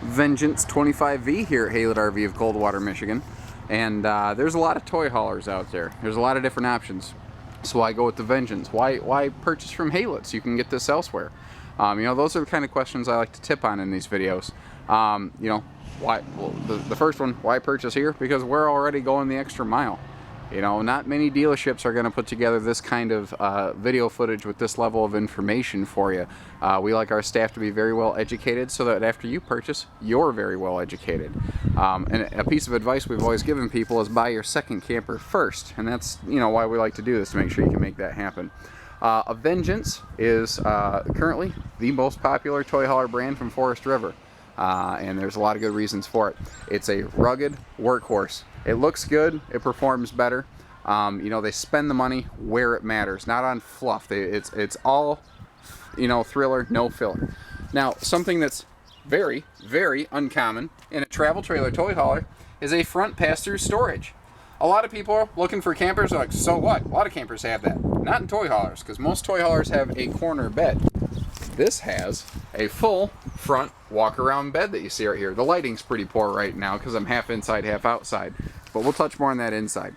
Vengeance 25V here at Haylett RV of Coldwater, Michigan. And there's a lot of toy haulers out there. There's a lot of different options. So I go with the Vengeance. Why purchase from Haylett so you can get this elsewhere? You know, those are the kind of questions I like to tip on in these videos. You know, why? Well, the first one, why purchase here? Because we're already going the extra mile. You know, not many dealerships are going to put together this kind of video footage with this level of information for you. We like our staff to be very well educated so that after you purchase, you're very well educated. And a piece of advice we've always given people is buy your second camper first. And that's, you know, why we like to do this, to make sure you can make that happen. A Vengeance is currently the most popular toy hauler brand from Forest River. And there's a lot of good reasons for it. It's a rugged workhorse. It looks good, it performs better. You know, they spend the money where it matters, not on fluff. It's all, you know, thriller, no filler. Now, something that's very, very uncommon in a travel trailer toy hauler is a front pass-through storage. A lot of people are looking for campers are like, so what? A lot of campers have that. Not in toy haulers, because most toy haulers have a corner bed. This has a full front walk-around bed that you see right here. The lighting's pretty poor right now because I'm half inside, half outside, but we'll touch more on that inside.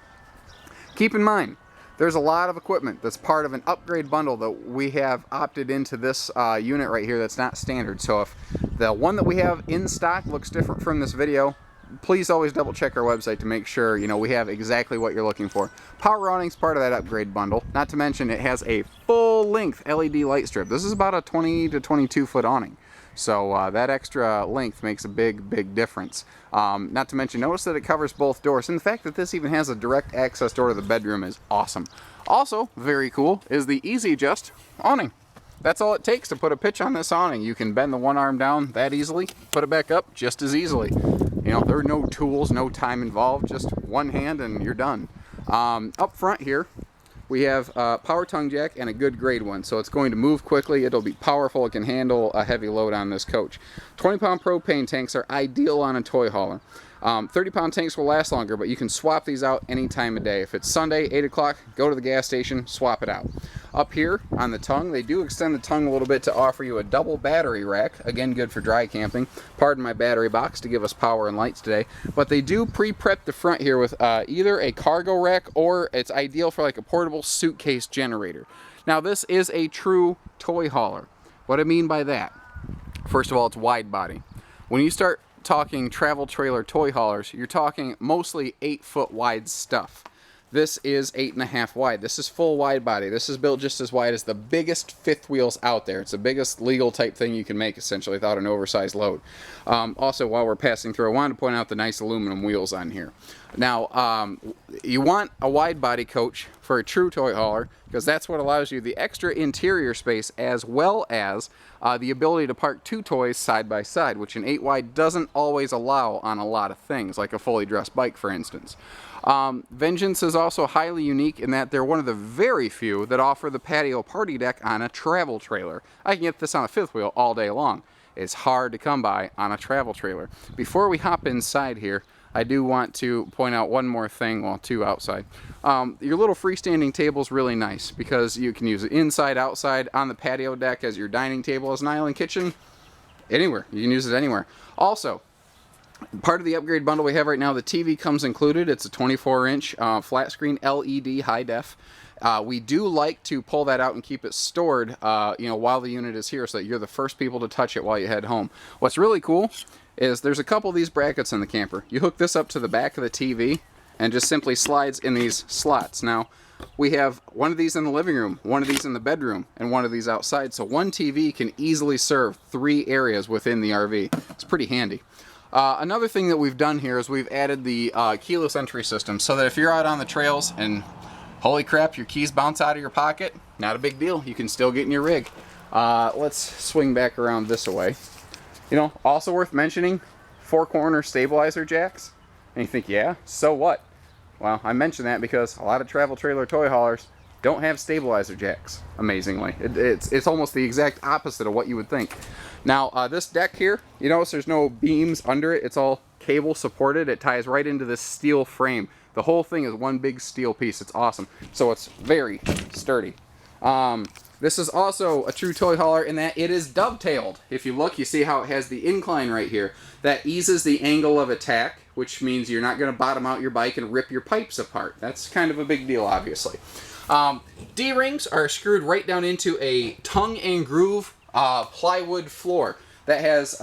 Keep in mind, there's a lot of equipment that's part of an upgrade bundle that we have opted into this unit right here that's not standard. So if the one that we have in stock looks different from this video, please always double check our website to make sure, you know, we have exactly what you're looking for. Power awning's part of that upgrade bundle. Not to mention it has a full length LED light strip. This is about a 20 to 22 foot awning. So that extra length makes a big difference. Not to mention, notice that it covers both doors. And the fact that this even has a direct access door to the bedroom is awesome. Also, very cool, is the easy adjust awning. That's all it takes to put a pitch on this awning. You can bend the one arm down that easily, put it back up just as easily. You know, there are no tools, no time involved, just one hand and you're done. Up front here, we have a power tongue jack and a good grade one. So it's going to move quickly, it'll be powerful, it can handle a heavy load on this coach. 20-pound propane tanks are ideal on a toy hauler. 30-pound tanks will last longer, but you can swap these out any time of day. If it's Sunday, 8 o'clock, go to the gas station, swap it out. Up here on the tongue, they do extend the tongue a little bit to offer you a double battery rack. Again, good for dry camping. Pardon my battery box to give us power and lights today. But they do pre-prep the front here with either a cargo rack or it's ideal for like a portable suitcase generator. Now, this is a true toy hauler. What I mean by that, first of all, it's wide body. When you start talking travel trailer toy haulers, you're talking mostly 8-foot wide stuff. This is 8.5 wide. This is full wide body. This is built just as wide as the biggest fifth wheels out there. It's the biggest legal type thing you can make, essentially, without an oversized load. Also, while we're passing through, I wanted to point out the nice aluminum wheels on here. Now, you want a wide body coach for a true toy hauler because that's what allows you the extra interior space as well as the ability to park two toys side by side, which an 8 wide doesn't always allow on a lot of things, like a fully dressed bike, for instance. Vengeance is also highly unique in that they're one of the very few that offer the patio party deck on a travel trailer. I can get this on a fifth wheel all day long. It's hard to come by on a travel trailer. Before we hop inside here, I do want to point out one more thing, well, two outside. Your little freestanding table is really nice because you can use it inside, outside, on the patio deck as your dining table, as an island kitchen, anywhere. You can use it anywhere. Also, part of the upgrade bundle we have right now, the TV comes included. It's a 24-inch flat screen LED high def. We do like to pull that out and keep it stored, you know, while the unit is here so that you're the first people to touch it while you head home. What's really cool is there's a couple of these brackets in the camper. You hook this up to the back of the TV and just simply slides in these slots. Now, we have one of these in the living room, one of these in the bedroom, and one of these outside. So one TV can easily serve 3 areas within the RV. It's pretty handy. Another thing that we've done here is we've added the keyless entry system so that if you're out on the trails and holy crap, your keys bounce out of your pocket, not a big deal. You can still get in your rig. Let's swing back around this way. You know, also worth mentioning, 4-corner stabilizer jacks. And you think, yeah, so what? Well, I mention that because a lot of travel trailer toy haulers don't have stabilizer jacks, amazingly. It's almost the exact opposite of what you would think. Now, this deck here, you notice there's no beams under it. It's all cable supported. It ties right into this steel frame. The whole thing is one big steel piece. It's awesome. So it's very sturdy. This is also a true toy hauler in that it is dovetailed. If you look, you see how it has the incline right here. That eases the angle of attack, which means you're not going to bottom out your bike and rip your pipes apart. That's kind of a big deal, obviously. D-rings are screwed right down into a tongue and groove plywood floor that has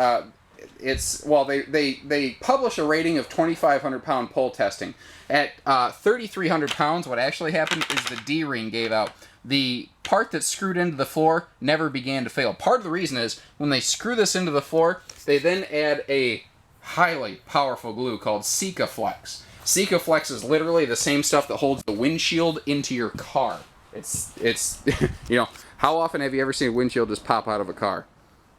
they publish a rating of 2,500 pound pull testing. At 3,300 pounds, what actually happened is the D-ring gave out. The part that's screwed into the floor never began to fail. Part of the reason is when they screw this into the floor, they then add a highly powerful glue called Sikaflex. Sikaflex is literally the same stuff that holds the windshield into your car. It's you know, how often have you ever seen a windshield just pop out of a car?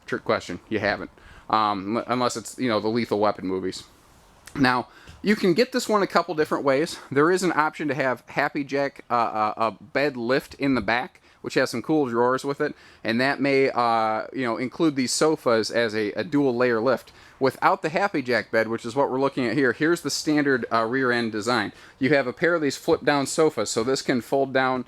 Trick question. You haven't. Unless it's, you know, the Lethal Weapon movies. Now, you can get this one a couple different ways. There is an option to have Happy Jack a bed lift in the back, which has some cool drawers with it, and that may you know, include these sofas as a dual layer lift. Without the Happy Jack bed, which is what we're looking at here, here's the standard rear end design. You have a pair of these flip down sofas, so this can fold down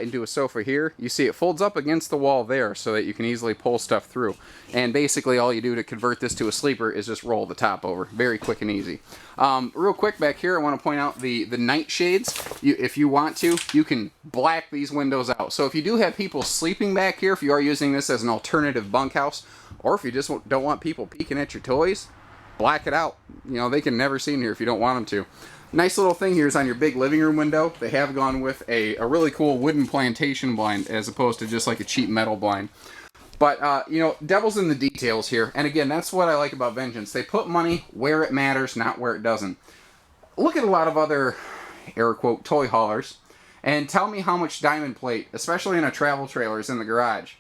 into a sofa here. You see it folds up against the wall there so that you can easily pull stuff through. And basically all you do to convert this to a sleeper is just roll the top over. Very quick and easy. Real quick back here, I want to point out the night shades. If you want to, you can black these windows out. So if you do have people sleeping back here, if you are using this as an alternative bunkhouse, or if you just don't want people peeking at your toys, black it out. You know, they can never see in here if you don't want them to. Nice little thing here is on your big living room window. They have gone with a really cool wooden plantation blind as opposed to just like a cheap metal blind. But, you know, devil's in the details here. And again, that's what I like about Vengeance. They put money where it matters, not where it doesn't. Look at a lot of other, air quote, toy haulers, and tell me how much diamond plate, especially in a travel trailer, is in the garage.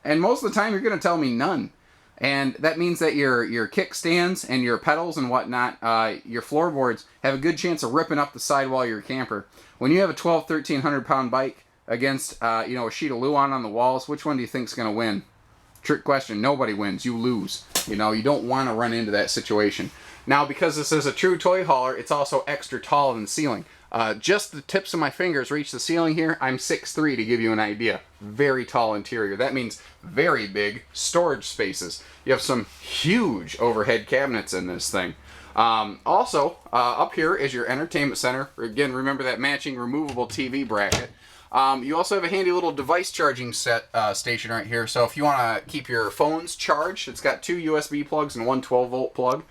And most of the time, you're going to tell me none. And that means that your kickstands and your pedals and whatnot, your floorboards, have a good chance of ripping up the sidewall of your camper. When you have a 1,300 pound bike against you know, a sheet of Luan on the walls, which one do you think's going to win? Trick question. Nobody wins. You lose. You know, you don't want to run into that situation. Now, because this is a true toy hauler, it's also extra tall in the ceiling. Just the tips of my fingers reach the ceiling here. I'm 6'3", to give you an idea. Very tall interior. That means very big storage spaces. You have some huge overhead cabinets in this thing. Also, up here is your entertainment center. Again, remember that matching removable TV bracket. You also have a handy little device charging station right here. So if you want to keep your phones charged, it's got 2 USB plugs and one 12-volt plug.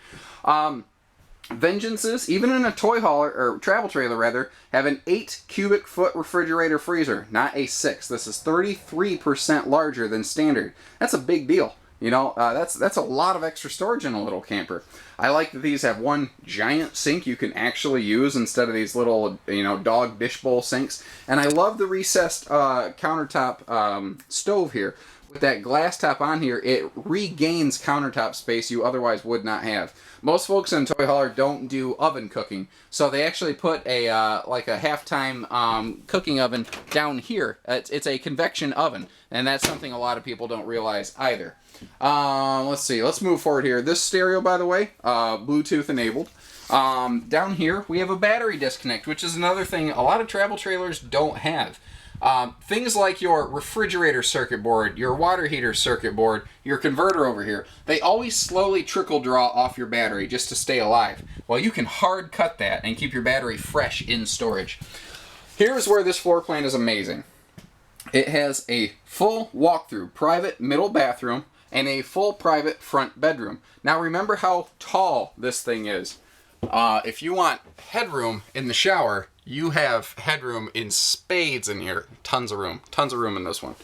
Vengeances, even in a toy hauler, or travel trailer rather, have an 8 cubic foot refrigerator freezer, not a 6. This is 33% larger than standard. That's a big deal. You know, that's a lot of extra storage in a little camper. I like that these have one giant sink you can actually use instead of these little, you know, dog dish bowl sinks. And I love the recessed countertop stove here. With that glass top on here, it regains countertop space you otherwise would not have. Most folks in toy hauler don't do oven cooking, so they actually put a like a half-time cooking oven down here. It's a convection oven, and that's something a lot of people don't realize either. Let's see. Let's move forward here. This stereo, by the way, Bluetooth enabled. Down here, we have a battery disconnect, which is another thing a lot of travel trailers don't have. Things like your refrigerator circuit board, your water heater circuit board, your converter over here, they always slowly trickle draw off your battery just to stay alive. Well, you can hard cut that and keep your battery fresh in storage. Here's where this floor plan is amazing. It has a full walkthrough private middle bathroom and a full private front bedroom. Now remember how tall this thing is. If you want headroom in the shower, you have headroom in spades in here. Tons of room in this one.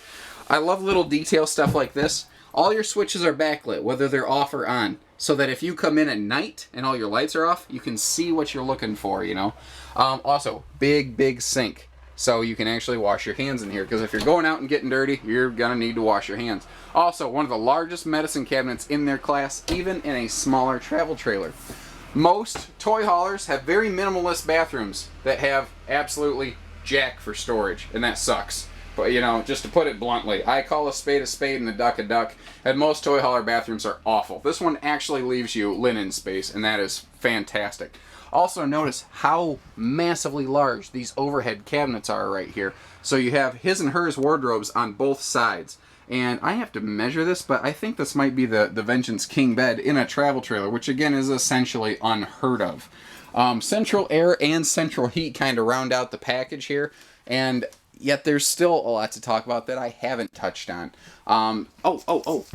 I love little detail stuff like this. All your switches are backlit, whether they're off or on, so that if you come in at night and all your lights are off, you can see what you're looking for, you know. Also, big sink, so you can actually wash your hands in here, because if you're going out and getting dirty, you're gonna need to wash your hands. Also, one of the largest medicine cabinets in their class, even in a smaller travel trailer. Most toy haulers have very minimalist bathrooms that have absolutely jack for storage, and that sucks. But, you know, just to put it bluntly, I call a spade and a duck, and most toy hauler bathrooms are awful. This one actually leaves you linen space, and that is fantastic. Also, notice how massively large these overhead cabinets are right here. So you have his and hers wardrobes on both sides. And I have to measure this, but I think this might be the Vengeance King bed in a travel trailer, which again is essentially unheard of. Central air and central heat kind of round out the package here, and yet there's still a lot to talk about that I haven't touched on.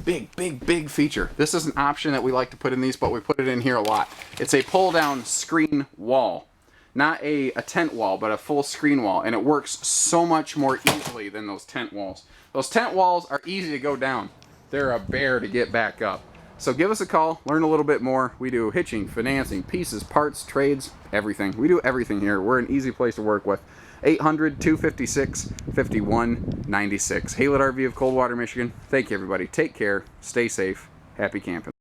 Big feature. This is an option that we like to put in these, but we put it in here a lot. It's a pull-down screen wall. Not a tent wall, but a full screen wall, and it works so much more easily than those tent walls. Those tent walls are easy to go down. They're a bear to get back up. So give us a call, learn a little bit more. We do hitching, financing, pieces, parts, trades, everything. We do everything here. We're an easy place to work with. 800-256-5196. Haylett RV of Coldwater, Michigan. Thank you, everybody. Take care. Stay safe. Happy camping.